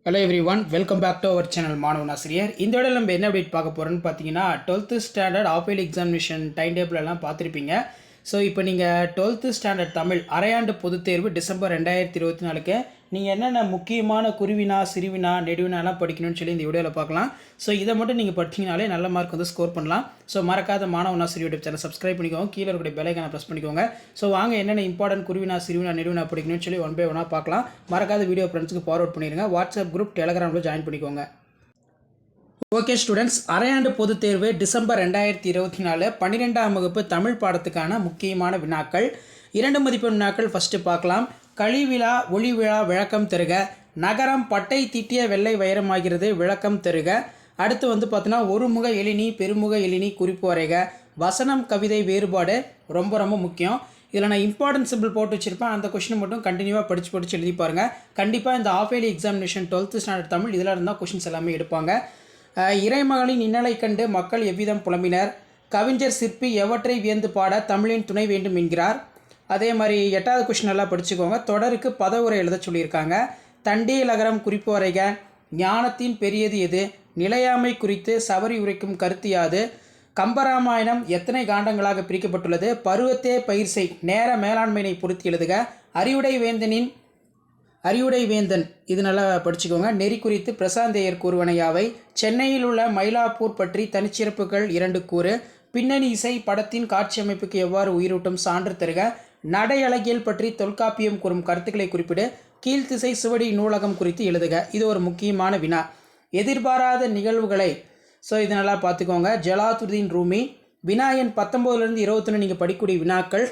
Hello everyone, welcome back to our channel மாணவன் ஆசிரியர். இந்த விட நம்ம என்ன அப்டேட் பார்க்க போகிறோன்னு பார்த்தீங்கன்னா, 12th standard half yearly examination time table எல்லாம் பார்த்துருப்பீங்க. ஸோ இப்போ நீங்கள் 12th ஸ்டாண்டர்ட் தமிழ் அரையாண்டு பொதுத் தேர்வு டிசம்பர் 2024க்கு நீங்கள் என்னென்ன முக்கியமான குருவினா, சிறுவினா, நெடுவினாலாம் படிக்கணும்னு சொல்லி இந்த வீடியோவில் பார்க்கலாம். ஸோ இதை மட்டும் நீங்கள் படிச்சிங்கனாலே நல்ல மார்க் வந்து ஸ்கோர் பண்ணலாம். ஸோ மறக்காத மாணவன் ஆசிரியர் யூடியூப் சேனல் சப்ஸ்கிரைப் பண்ணிக்கோங்க, கீழே இருக்கிற பெல்லைக்கான ப்ரெஸ் பண்ணிக்கோங்க. ஸோ வாங்க என்னென்ன இம்பார்ட்டன்ட் குருவினா, சிறுவினா, நெடுவினா படிக்கணும்னு சொல்லி ஒன் பை ஒன்னாக பார்க்கலாம். மறக்காத வீடியோ ஃப்ரெண்ட்ஸுக்கு ஃபார்வர்ட் பண்ணிடுங்க. வாட்ஸ்அப் குரூப், டெலகிராமில் ஜாயின் பண்ணிக்கோங்க. ஓகே ஸ்டூடெண்ட்ஸ், அரையாண்டு பொதுத் தேர்வு டிசம்பர் 2024 12ஆம் வகுப்பு தமிழ் பாடத்துக்கான முக்கியமான வினாக்கள். 2 மதிப்பெண் வினாக்கள் ஃபஸ்ட்டு பார்க்கலாம். கழிவிழா ஒளி விழா விளக்கம் தருக. நகரம் பட்டை தீட்டிய வெள்ளை வைரமாகிறது, விளக்கம் தருக. அடுத்து வந்து பார்த்தோன்னா ஒருமுக எழினி பெருமுக எழினி குறிப்பு வரைக. வசனம் கவிதை வேறுபாடு ரொம்ப ரொம்ப முக்கியம். இதில் நான் இம்பார்ட்டன்ட் சிம்பிள் போட்டு வச்சுருப்பேன். அந்த கொஷினை மட்டும் கண்டினியூவாக படித்து எழுதி பாருங்கள். கண்டிப்பாக இந்த half yearly examination 12th standard Tamil இதில் இருந்தால் கொஷின்ஸ் எல்லாமே எடுப்பாங்க. இறைமகளின் இன்னலை கண்டு மக்கள் எவ்விதம் புலம்பினர். கவிஞர் சிற்பி எவற்றை வியந்து பாட தமிழின் துணை வேண்டும் என்கிறார். அதே மாதிரி 8வது கொஷின் எல்லாம் படிச்சுக்கோங்க. தொடருக்கு பதவுரை எழுத சொல்லியிருக்காங்க. தண்டியலகரம் குறிப்பு வரைக. ஞானத்தின் பெரியது எது? நிலையாமை குறித்து சவரி உரைக்கும் கருத்து யாது? கம்பராமாயணம் எத்தனை காண்டங்களாக பிரிக்கப்பட்டுள்ளது? பருவத்தே பயிர் செய், நேர மேலாண்மையினை பொறுத்து எழுதுக. அறிவுடை வேந்தன் இது நல்லா படிச்சுக்கோங்க. நெறி குறித்து பிரசாந்தேயர் கூறுவன யாவை? சென்னையில் உள்ள மயிலாப்பூர் பற்றி தனிச்சிறப்புகள் 2 கூறு. பின்னணி இசை படத்தின் காட்சி அமைப்புக்கு எவ்வாறு உயிரூட்டும், சான்று தருக. நடை அழகியல் பற்றி தொல்காப்பியம் கூறும் கருத்துக்களை குறிப்பிடு. கீழ்த்திசை சுவடி நூலகம் குறித்து எழுதுக. இது ஒரு முக்கியமான வினா. எதிர்பாராத நிகழ்வுகளை இது நல்லா பார்த்துக்கோங்க. ஜலாலுத்தீன் ரூமி. வினா எண் 19லேருந்து 21 நீங்கள் படிக்கக்கூடிய வினாக்கள்.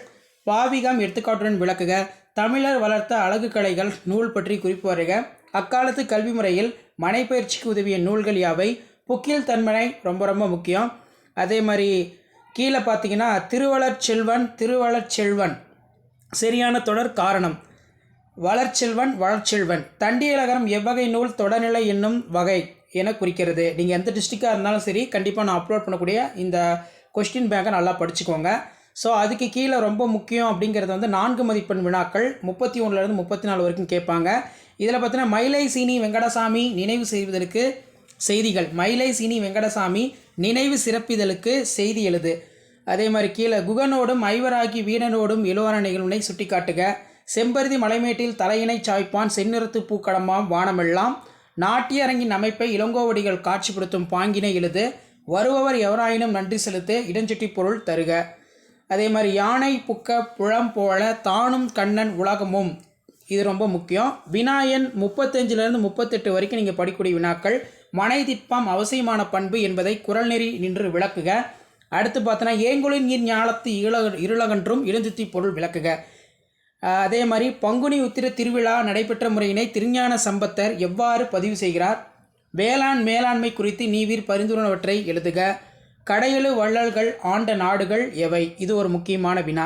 பாவிகம் எடுத்துக்காட்டுடன் விளக்குக. தமிழர் வளர்த்த அழகு கலைகள் நூல் பற்றி குறிப்பு வரைக. அக்காலத்து கல்வி முறையில் மனைப்பயிற்சிக்கு உதவிய நூல்கள் யாவை? புக்கில் தன்மனை ரொம்ப ரொம்ப முக்கியம். அதே மாதிரி கீழே பார்த்தீங்கன்னா திருவளர்ச்செல்வன் சரியான தொடர் காரணம். வளர்ச்செல்வன். தண்டியலகரம் எவ்வகை நூல்? தொடர்நிலை என்னும் வகை என குறிக்கிறது. நீங்கள் எந்த டிஸ்ட்ரிக்டாக இருந்தாலும் சரி, கண்டிப்பாக நான் அப்லோட் பண்ணக்கூடிய இந்த கொஸ்டின் பேங்கை நல்லா படிச்சுக்கோங்க. ஸோ அதுக்கு கீழே ரொம்ப முக்கியம் அப்படிங்கிறது வந்து 4 மதிப்பெண் வினாக்கள் 31லேருந்து 34 வரைக்கும் கேட்பாங்க. இதில் பார்த்தீங்கன்னா மயிலை சீனி வெங்கடசாமி நினைவு செய்வதற்கு செய்திகள். மயிலை சீனி வெங்கடசாமி நினைவு சிறப்பிதழுக்கு செய்தி எழுது. அதே மாதிரி கீழே குகனோடும் ஐவராகி வீடனோடும் இளவர நிகழ்வினை சுட்டி காட்டுக. செம்பருதி மலைமேட்டில் தலையினை சாய்ப்பான், செந்நிறத்து பூக்கடமாம் வானமெல்லாம். நாட்டிய அரங்கின் அமைப்பை இளங்கோவடிகள் காட்சிப்படுத்தும் பாங்கினை எழுது. வருபவர் எவராயினும் நன்றி செலுத்து, இடஞ்சுட்டி பொருள் தருக. அதே மாதிரி யானை புக்க புழம் போல தானும் கண்ணன் உலகமும் இது ரொம்ப முக்கியம். வினா எண் 35லேருந்து 38 வரைக்கும் நீங்கள் படிக்கக்கூடிய வினாக்கள். மனை திட்பம் அவசியமான பண்பு என்பதை குரல் நெறி நின்று விளக்குக. அடுத்து பார்த்தோன்னா ஏங்குளின் நீர் ஞாலத்து இருளகன்றும் இளஞ்சுத்தி பொருள் விளக்குக. அதே மாதிரி பங்குனி உத்திர திருவிழா நடைபெற்ற முறையினை திருஞான சம்பந்தர் எவ்வாறு பதிவு செய்கிறார்? வேளாண் மேலாண்மை குறித்து நீவீர் பரிந்துரைவற்றை எழுதுக. கடையெழு வள்ளல்கள் ஆண்ட நாடுகள் எவை? இது ஒரு முக்கியமான வினா.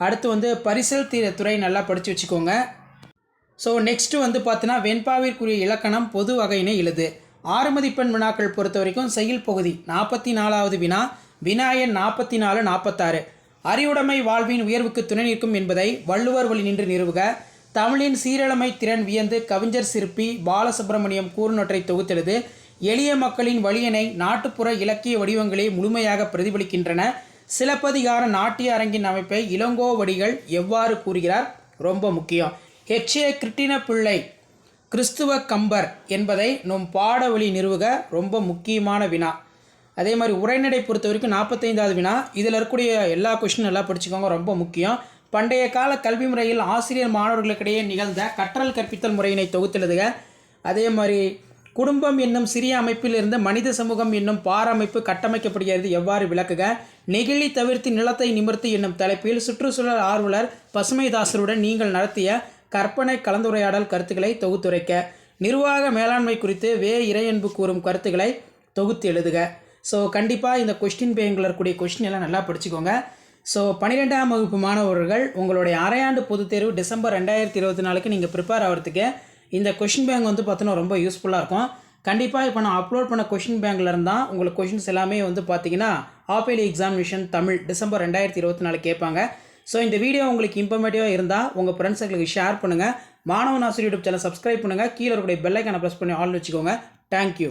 அடுத்து வந்து பரிசல் துறை நல்லா படித்து வச்சுக்கோங்க. ஸோ நெக்ஸ்ட்டு வந்து பார்த்தோன்னா வெண்பாவிற்குரிய இலக்கணம் பொது வகையினை எழுது. 6 மதிப்பெண் வினாக்கள் பொறுத்த வரைக்கும் செயல் பகுதி 44வது வினா. வினா எண் 44, 46. அறிவுடைமை வாழ்வின் உயர்வுக்கு துணை நிற்கும் என்பதை வள்ளுவர் வழி நின்று நிறுவுக. தமிழின் சீரழமை திறன் வியந்து கவிஞர் சிற்பி பாலசுப்ரமணியம் கூறுநொற்றை தொகுத்தெழுது. எளிய மக்களின் வலியனை நாட்டுப்புற இலக்கிய வடிவங்களே முழுமையாக பிரதிபலிக்கின்றன. சிலப்பதிகார நாட்டிய அரங்கின் அமைப்பை இளங்கோவடிகள் எவ்வாறு கூறுகிறார்? ரொம்ப முக்கியம். H.A. கிருட்டின பிள்ளை கிறிஸ்துவ கம்பர் என்பதை நம் பாடவழி நிறுவுக. ரொம்ப முக்கியமான வினா. அதே மாதிரி உரைநடை பொறுத்த வரைக்கும் 45வது வினா. இதில் இருக்கக்கூடிய எல்லா கொஸ்டினும் நல்லா படிச்சுக்கோங்க, ரொம்ப முக்கியம். பண்டைய கால கல்வி முறையில் ஆசிரியர் மாணவர்களுக்கிடையே நிகழ்ந்த கற்றல் கற்பித்தல் முறையினை தொகுத்தெழுதுக. அதே மாதிரி குடும்பம் என்னும் சிறிய அமைப்பில் இருந்து மனித சமூகம் என்னும் பாரமைப்பு கட்டமைக்கப்படுகிறது எவ்வாறு விளக்குக. நெகிழி தவிர்த்து நிலத்தை நிமிர்த்து என்னும் தலைப்பில் சுற்றுச்சூழல் ஆர்வலர் பசுமைதாசருடன் நீங்கள் நடத்திய கற்பனை கலந்துரையாடல் கருத்துக்களை தொகுத்துரைக்க. நிர்வாக மேலாண்மை குறித்து இறையன்பு கூறும் கருத்துக்களை தொகுத்து எழுதுக. ஸோ கண்டிப்பாக இந்த கொஸ்டின் பேங்கில் இருக்கக்கூடிய கொஸ்டின் எல்லாம் நல்லா படிச்சுக்கோங்க. ஸோ 12ஆம் வகுப்பு மாணவர்கள் உங்களுடைய அரையாண்டு பொதுத் தேர்வு டிசம்பர் 2024க்கு நீங்கள் ப்ரிப்பேர் ஆகிறதுக்கு இந்த கொஷின் பேங்க் வந்து பார்த்தீங்கன்னா ரொம்ப யூஸ்ஃபுல்லாக இருக்கும். கண்டிப்பாக இப்போ நான் அப்லோட் பண்ண கொஷின் பேங்கில் இருந்தால் உங்களுக்கு கொஷின்ஸ் எல்லாமே வந்து பார்த்தீங்கன்னா half yearly examination Tamil December 2024 கேட்பாங்க. ஸோ இந்த வீடியோ உங்களுக்கு இன்ஃபர்மேட்டிவாக இருந்தால் உங்கள் ஃப்ரெண்ட்ஸுங்களுக்கு ஷேர் பண்ணுங்கள். மாணவன் ஆசிரியர் யூடியூப் சேனல் சப்ஸ்கிரைப் பண்ணுங்கள். கீழே இருக்கக்கூடிய பெல் ஐக்கானை ப்ரெஸ் பண்ணி ஆல்னு வச்சுக்கோங்க. தேங்க்யூ.